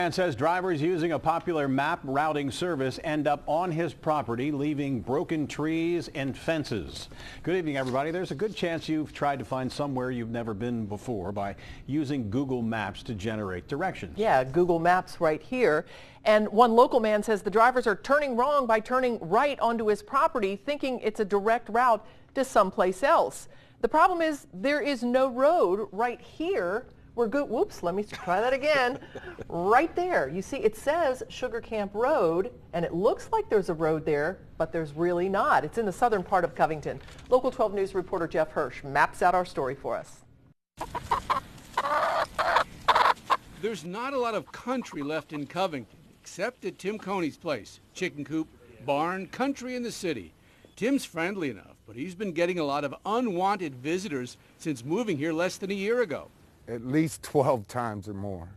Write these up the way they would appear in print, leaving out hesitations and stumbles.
And says drivers using a popular map routing service end up on his property, leaving broken trees and fences. Good evening, everybody. There's a good chance you've tried to find somewhere you've never been before by using Google Maps to generate directions. Yeah, Google Maps right here. And one local man says the drivers are turning wrong by turning right onto his property, thinking it's a direct route to someplace else. The problem is there is no road right here. Whoops, let me try that again. Right there. You see, it says Sugar Camp Road, and it looks like there's a road there, but there's really not. It's in the southern part of Covington. Local 12 News reporter Jeff Hirsch maps out our story for us. There's not a lot of country left in Covington, except at Tim Coney's place. Chicken coop, barn, country in the city. Tim's friendly enough, but he's been getting a lot of unwanted visitors since moving here less than a year ago. At least 12 times or more,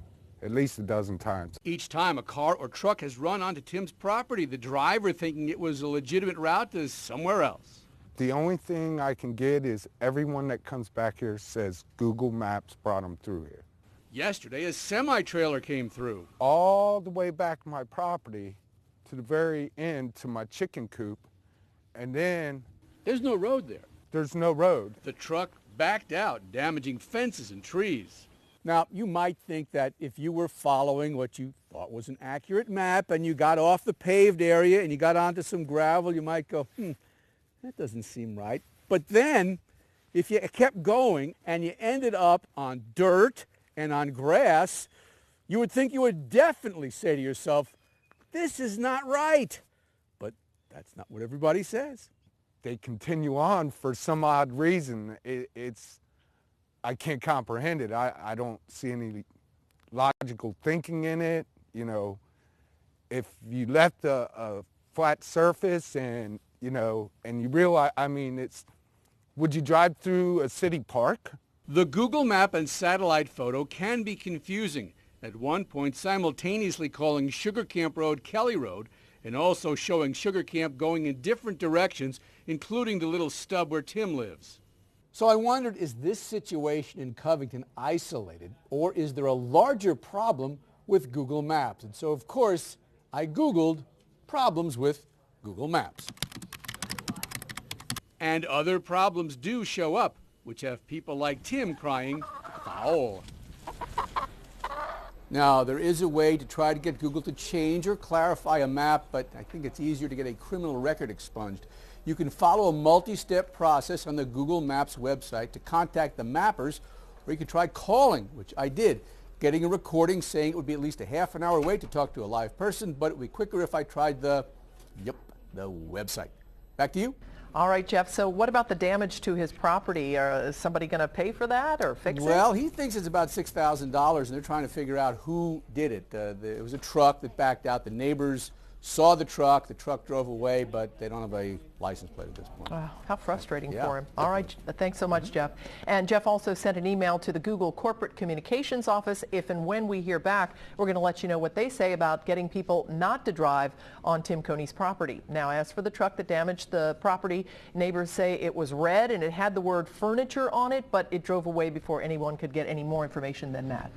at least a dozen times. Each time a car or truck has run onto Tim's property, the driver thinking it was a legitimate route to somewhere else. The only thing I can get is everyone that comes back here says Google Maps brought them through here. Yesterday, a semi-trailer came through. All the way back to my property, to the very end, to my chicken coop, and then... There's no road there. There's no road. The truck backed out, damaging fences and trees. Now, you might think that if you were following what you thought was an accurate map and you got off the paved area and you got onto some gravel, you might go, that doesn't seem right. But then, if you kept going and you ended up on dirt and on grass, you would think you would definitely say to yourself, this is not right. But that's not what everybody says. They continue on for some odd reason. I can't comprehend it. I don't see any logical thinking in it. You know, if you left a flat surface and, you know, and you realize, I mean, would you drive through a city park? The Google map and satellite photo can be confusing. At one point, simultaneously calling Sugar Camp Road Kelly Road, and also showing Sugar Camp going in different directions, including the little stub where Tim lives. So I wondered, is this situation in Covington isolated, or is there a larger problem with Google Maps? And so, of course, I Googled problems with Google Maps. And other problems do show up, which have people like Tim crying, foul. Now, there is a way to try to get Google to change or clarify a map, but I think it's easier to get a criminal record expunged. You can follow a multi-step process on the Google Maps website to contact the mappers, or you can try calling, which I did, getting a recording saying it would be at least a half an hour wait to talk to a live person, but it would be quicker if I tried the website. Back to you. All right, Jeff, so what about the damage to his property? Is somebody going to pay for that or fix it? Well, he thinks it's about $6,000, and they're trying to figure out who did it. It was a truck that backed out. The neighbors saw the truck drove away, but they don't have a license plate at this point. Wow, how frustrating for him. All right, thanks so much, Jeff. And Jeff also sent an email to the Google Corporate Communications Office. If and when we hear back, we're going to let you know what they say about getting people not to drive on Tim Coney's property. Now, as for the truck that damaged the property, neighbors say it was red and it had the word furniture on it, but it drove away before anyone could get any more information than that.